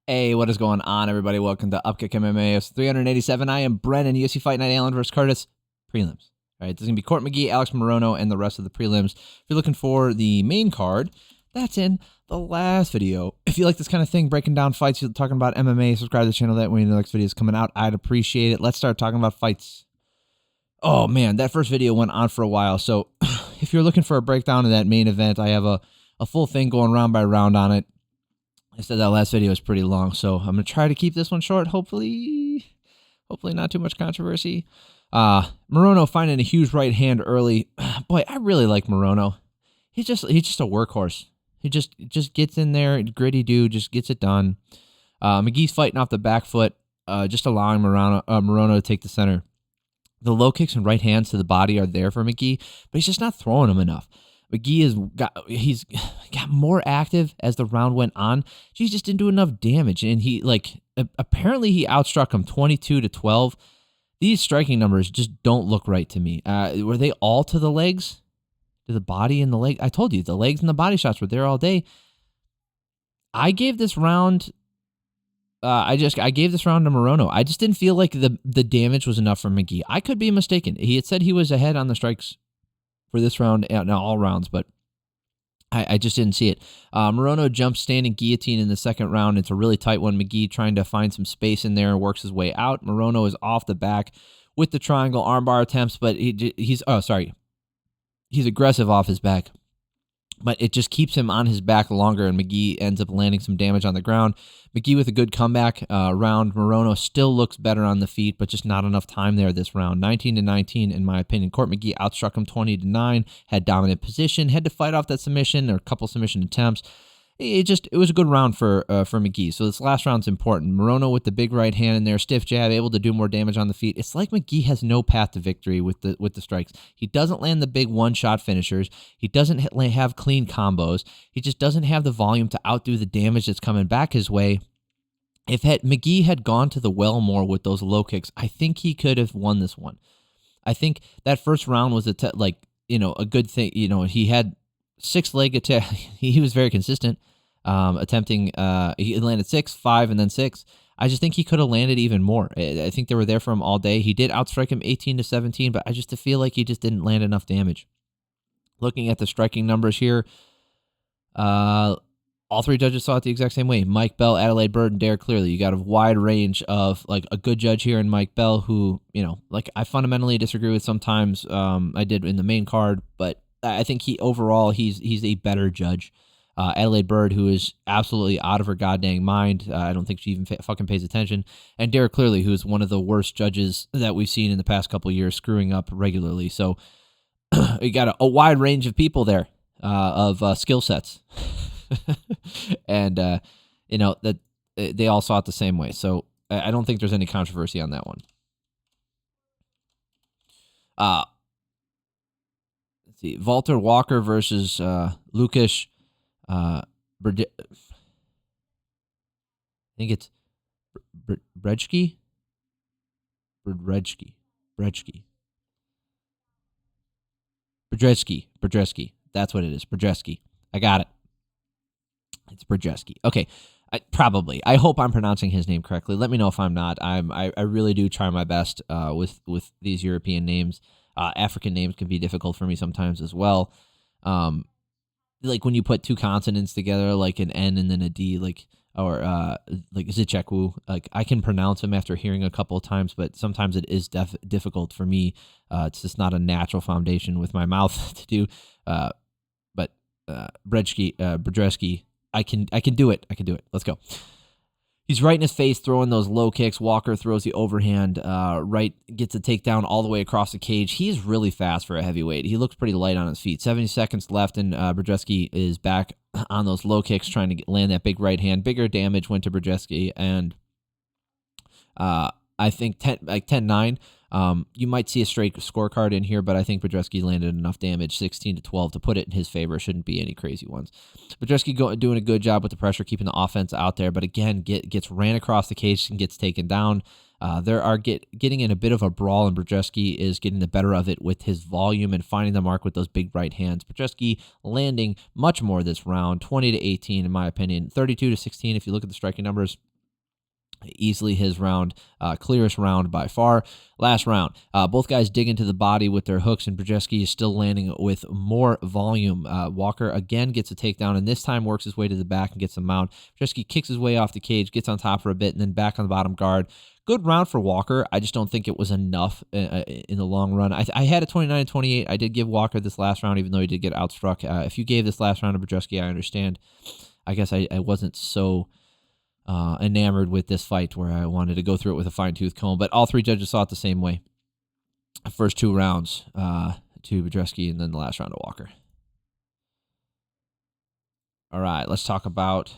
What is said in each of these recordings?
Hey, what is going on, everybody? Welcome to Upkick MMA. It's 387. I am Brennan, UFC Fight Night, Allen versus Curtis, prelims. All right, this is going to be Court McGee, Alex Morono, and the rest of the prelims. If you're looking for the main card, that's in the last video. If you like this kind of thing, breaking down fights, you're talking about MMA, subscribe to the channel. That way when the next video is coming out, I'd appreciate it. Let's start talking about fights. Oh, man, that first video went on for a while. So if you're looking for a breakdown of that main event, I have a full thing going round by round on it. I said that last video was pretty long, so I'm going to try to keep this one short. Hopefully not too much controversy. Morono finding a huge right hand early. Boy, I really like Morono. He's just a workhorse. He just gets in there, gritty dude, just gets it done. McGee's fighting off the back foot, just allowing Morono to take the center. The low kicks and right hands to the body are there for McGee, but he's just not throwing them enough. McGee he's got more active as the round went on. He just didn't do enough damage, and apparently he outstruck him 22-12. These striking numbers just don't look right to me. Were they all to the legs, to the body and the leg? I told you the legs and the body shots were there all day. I gave this round. I gave this round to Morono. I just didn't feel like the damage was enough for McGee. I could be mistaken. He had said he was ahead on the strikes for this round, now all rounds, but I just didn't see it. Morono jumps standing guillotine in the second round. It's a really tight one. McGee trying to find some space in there, works his way out. Morono is off the back with the triangle armbar attempts, but he's aggressive off his back, but it just keeps him on his back longer, and McGee ends up landing some damage on the ground. McGee with a good comeback round. Morono still looks better on the feet, but just not enough time there this round. 19-19, in my opinion. Court McGee outstruck him 20-9, had dominant position, had to fight off that submission or a couple submission attempts. It was a good round for McGee. So this last round's important. Morono with the big right hand in there, stiff jab, able to do more damage on the feet. It's like McGee has no path to victory with the strikes. He doesn't land the big one-shot finishers. He doesn't have clean combos. He just doesn't have the volume to outdo the damage that's coming back his way. If McGee had gone to the well more with those low kicks, I think he could have won this one. I think that first round was a good thing. He had 6-leg attack. He was very consistent, attempting. He landed 6, 5, and then 6. I just think he could have landed even more. I think they were there for him all day. He did outstrike him 18-17, but I just feel like he just didn't land enough damage. Looking at the striking numbers here, all three judges saw it the exact same way. Mike Bell, Adelaide Bird, and Derek Clearly. You got a wide range of a good judge here in Mike Bell, who I fundamentally disagree with sometimes. I did in the main card, but I think he's a better judge. Adelaide Bird, who is absolutely out of her goddamn mind. I don't think she even fucking pays attention. And Derek Clearly, who is one of the worst judges that we've seen in the past couple of years, screwing up regularly. So you got a wide range of people there of skill sets. And, that they all saw it the same way. So I don't think there's any controversy on that one. Let's see. Valter Walker versus Lukasz. I think it's Brzeski. That's what it is. Brzeski. I got it. It's Brzeski. Okay. I hope I'm pronouncing his name correctly. Let me know if I'm not. I really do try my best with these European names. African names can be difficult for me sometimes as well. Like when you put two consonants together, like an N and then a D, like Zichekwu. Like I can pronounce them after hearing a couple of times, but sometimes it is difficult for me. It's just not a natural foundation with my mouth to do. But Brzeski. I can do it. Let's go. He's right in his face, throwing those low kicks. Walker throws the overhand. Right gets a takedown all the way across the cage. He is really fast for a heavyweight. He looks pretty light on his feet. 70 seconds left, and Brzeski is back on those low kicks, trying to land that big right hand. Bigger damage went to Brzeski, and I think 10-9. You might see a straight scorecard in here, but I think Brzeski landed enough damage, 16-12, to put it in his favor. Shouldn't be any crazy ones. Brzeski doing a good job with the pressure, keeping the offense out there, but again, gets ran across the cage and gets taken down. Getting in a bit of a brawl, and Brzeski is getting the better of it with his volume and finding the mark with those big right hands. Brzeski landing much more this round, 20-18 in my opinion, 32-16 if you look at the striking numbers. Easily his round, clearest round by far. Last round, both guys dig into the body with their hooks, and Brzeski is still landing with more volume. Walker again gets a takedown, and this time works his way to the back and gets a mount. Brzeski kicks his way off the cage, gets on top for a bit, and then back on the bottom guard. Good round for Walker. I just don't think it was enough in the long run. I had a 29-28. I did give Walker this last round, even though he did get outstruck. If you gave this last round to Brzeski, I understand. I guess I wasn't so enamored with this fight where I wanted to go through it with a fine-tooth comb, but all three judges saw it the same way. First two rounds to Brzeski, and then the last round to Walker. All right, let's talk about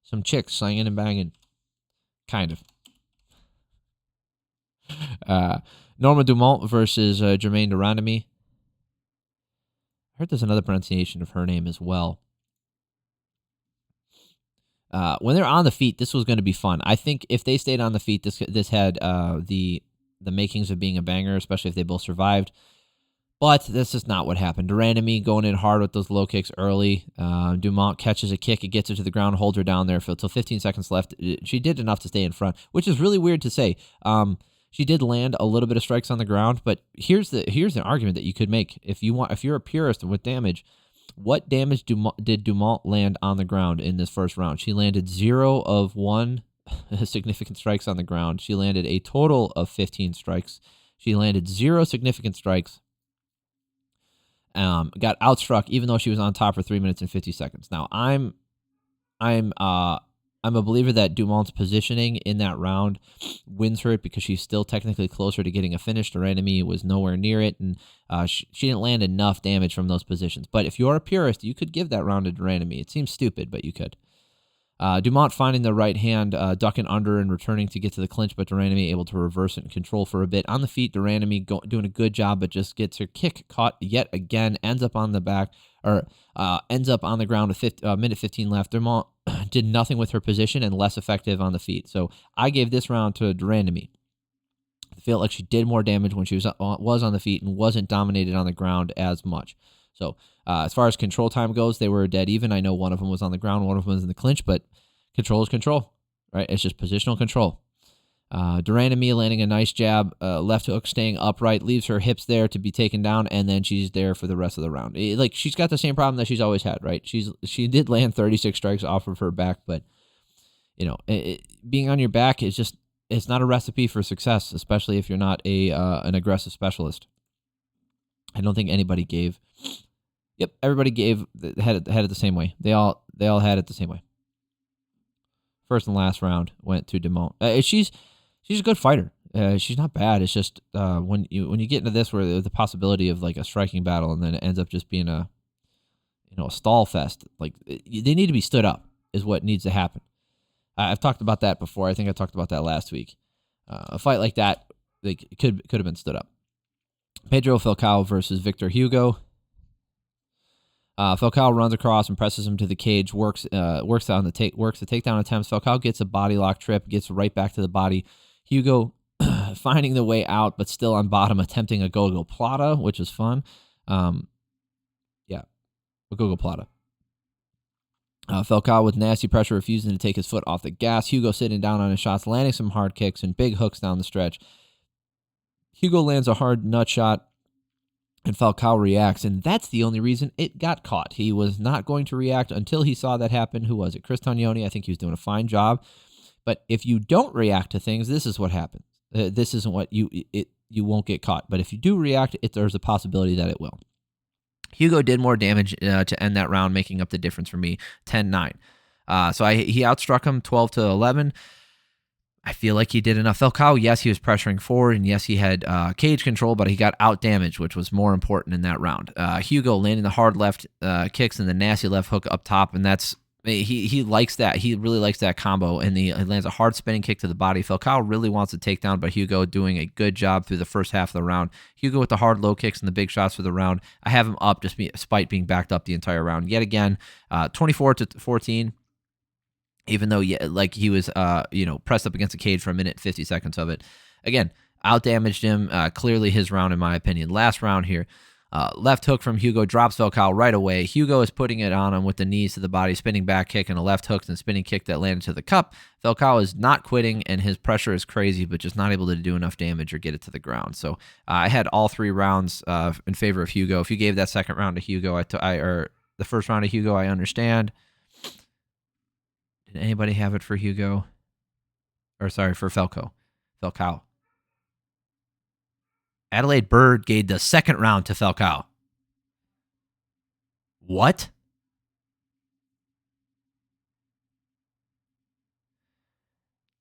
some chicks slanging and banging. Kind of. Norma Dumont versus Germaine de Randamie. I heard there's another pronunciation of her name as well. When they're on the feet, this was going to be fun. I think if they stayed on the feet, this had the makings of being a banger, especially if they both survived. But this is not what happened. de Randamie going in hard with those low kicks early. Dumont catches a kick. It gets her to the ground, holds her down there until 15 seconds left. She did enough to stay in front, which is really weird to say. She did land a little bit of strikes on the ground, but here's an argument that you could make. If you're a purist with damage, what damage did Dumont land on the ground in this first round? She landed 0 of 1 significant strikes on the ground. She landed a total of 15 strikes. She landed 0 significant strikes. Got outstruck even though she was on top for 3 minutes and 50 seconds. Now I'm a believer that Dumont's positioning in that round wins her it because she's still technically closer to getting a finish. de Randamie was nowhere near it, and she didn't land enough damage from those positions. But if you're a purist, you could give that round to de Randamie. It seems stupid, but you could. Dumont finding the right hand, ducking under and returning to get to the clinch, but de Randamie able to reverse it and control for a bit. On the feet, de Randamie doing a good job, but just gets her kick caught yet again, ends up on the back, or ends up on the ground with minute 15 left. Dumont did nothing with her position and less effective on the feet. So I gave this round to de Randamie. I feel like she did more damage when she was on the feet and wasn't dominated on the ground as much. So as far as control time goes, they were dead even. I know one of them was on the ground, one of them was in the clinch, but control is control, right? It's just positional control. de Randamie landing a nice jab, left hook staying upright, leaves her hips there to be taken down, and then she's there for the rest of the round. Like, she's got the same problem that she's always had, right? She did land 36 strikes off of her back, but being on your back is just, it's not a recipe for success, especially if you're not an aggressive specialist. I don't think anybody gave. Yep, everybody had it the same way. They all had it the same way. First and last round went to Dumont. She's a good fighter. She's not bad. It's just when you get into this where the possibility of like a striking battle and then it ends up just being a stall fest. Like, they need to be stood up is what needs to happen. I've talked about that before. I think I talked about that last week. A fight like that, like, could have been stood up. Pedro Falcao versus Victor Hugo. Falcao runs across and presses him to the cage. Works the takedown attempts. Falcao gets a body lock trip, gets right back to the body. Hugo finding the way out, but still on bottom, attempting a go-go plata, which is fun. A go-go plata. Falcao with nasty pressure, refusing to take his foot off the gas. Hugo sitting down on his shots, landing some hard kicks and big hooks down the stretch. Hugo lands a hard nut shot, and Falcao reacts, and that's the only reason it got caught. He was not going to react until he saw that happen. Who was it? Chris Tognoni. I think he was doing a fine job. But if you don't react to things, this is what happens. This isn't what you won't get caught. But if you do react, there's a possibility that it will. Hugo did more damage to end that round, making up the difference for me, 10-9. So he outstruck him 12-11. I feel like he did enough. Falcao, yes, he was pressuring forward, and yes, he had cage control, but he got out-damaged, which was more important in that round. Hugo landing the hard left kicks and the nasty left hook up top, and that's he likes that. He really likes that combo, and he lands a hard spinning kick to the body. Falcao really wants to take down, but Hugo doing a good job through the first half of the round. Hugo with the hard low kicks and the big shots for the round. I have him up despite being backed up the entire round. Yet again, 24-14. Even though, he was, pressed up against the cage for a minute, 50 seconds of it. Again, out-damaged him. Clearly his round, in my opinion. Last round here. Left hook from Hugo drops Falcao right away. Hugo is putting it on him with the knees to the body, spinning back kick and a left hook and spinning kick that landed to the cup. Falcao is not quitting, and his pressure is crazy, but just not able to do enough damage or get it to the ground. So I had all 3 rounds in favor of Hugo. If you gave that second round to Hugo, or the first round to Hugo, I understand. Did anybody have it for Hugo? Or sorry, for Falcao. Adelaide Bird gave the second round to Falcao. What?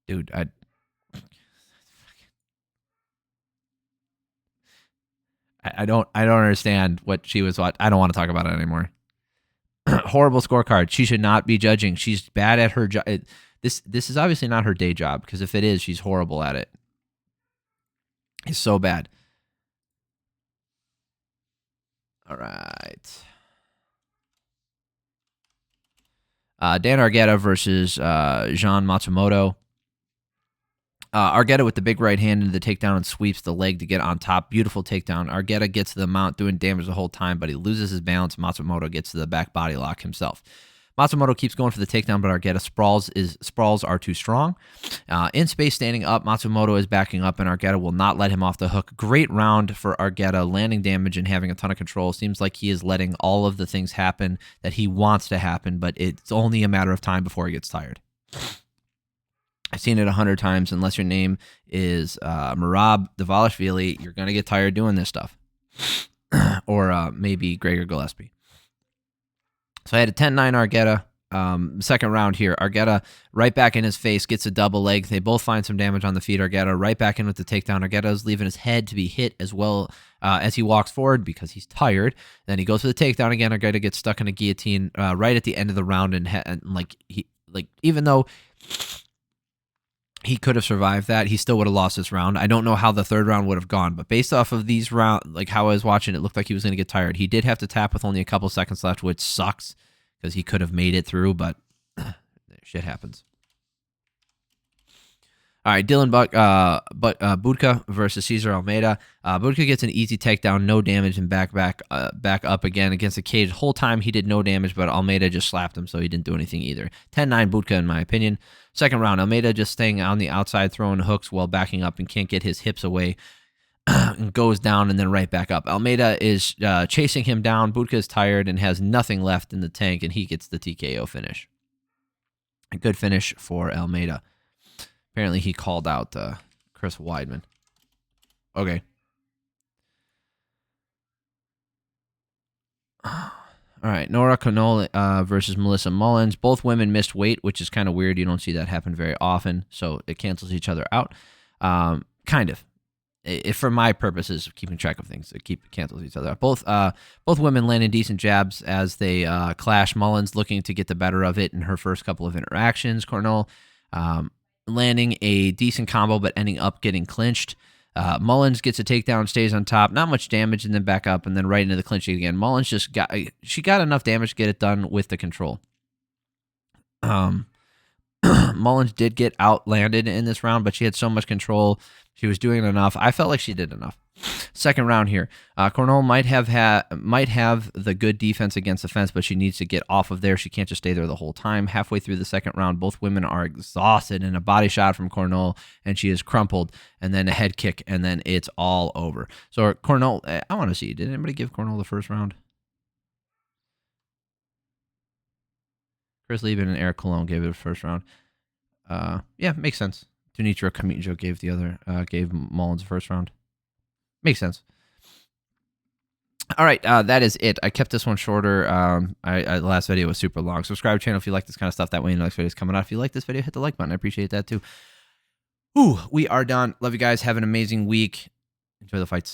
Dude, I don't understand what she was watching. I don't want to talk about it anymore. Horrible scorecard. She should not be judging. She's bad at her job. This is obviously not her day job, because if it is, she's horrible at it. It's so bad. All right. Dan Argueta versus Jean Matsumoto. Argueta with the big right hand into the takedown and sweeps the leg to get on top. Beautiful takedown. Argueta gets to the mount, doing damage the whole time, but he loses his balance. Matsumoto gets to the back body lock himself. Matsumoto keeps going for the takedown, but Argueta sprawls are too strong. In space, standing up, Matsumoto is backing up, and Argueta will not let him off the hook. Great round for Argueta, landing damage and having a ton of control. Seems like he is letting all of the things happen that he wants to happen, but it's only a matter of time before he gets tired. I've seen it 100 times. Unless your name is Merab Davalishvili, you're going to get tired doing this stuff. Or maybe Gregor Gillespie. So I had a 10-9 Argueta. Second round here. Argueta right back in his face, gets a double leg. They both find some damage on the feet. Argueta right back in with the takedown. Argueta is leaving his head to be hit as well as he walks forward because he's tired. Then he goes for the takedown again. Argueta gets stuck in a guillotine right at the end of the round, and even though he could have survived that, he still would have lost this round. I don't know how the third round would have gone, but based off of these rounds, like how I was watching, it looked like he was going to get tired. He did have to tap with only a couple seconds left, which sucks because he could have made it through, but shit happens. All right, Budka versus Cesar Almeida. Budka gets an easy takedown, no damage, and back up again against the cage. The whole time he did no damage, but Almeida just slapped him, so he didn't do anything either. 10-9 Budka, in my opinion. Second round, Almeida just staying on the outside, throwing hooks while backing up and can't get his hips away. And goes down and then right back up. Almeida is chasing him down. Budka is tired and has nothing left in the tank, and he gets the TKO finish. A good finish for Almeida. Apparently, he called out Chris Weidman. Okay. All right, Nora Cornolle versus Melissa Mullins. Both women missed weight, which is kind of weird. You don't see that happen very often, so it cancels each other out. Kind of. For my purposes of keeping track of things, it cancels each other out. Both women landing decent jabs as they clash. Mullins looking to get the better of it in her first couple of interactions. Cornolle landing a decent combo, but ending up getting clinched. Mullins gets a takedown, stays on top, not much damage, and then back up, and then right into the clinching again. Mullins she got enough damage to get it done with the control. Mullins did get outlanded in this round, but she had so much control. She was doing enough. I felt like she did enough. Second round here. Cornolle might have the good defense against the fence, but she needs to get off of there. She can't just stay there the whole time. Halfway through the second round, both women are exhausted, and a body shot from Cornolle, and she is crumpled, and then a head kick, and then it's all over. So Cornolle, I want to see. Did anybody give Cornolle the first round? Chris Lieben and Eric Cologne gave it the first round. Yeah, makes sense. Dunitra Kamijo gave Mullins the first round. Makes sense. All right, that is it. I kept this one shorter. The last video was super long. Subscribe to the channel if you like this kind of stuff. That way, the next video is coming out. If you like this video, hit the like button. I appreciate that too. Ooh, we are done. Love you guys. Have an amazing week. Enjoy the fights.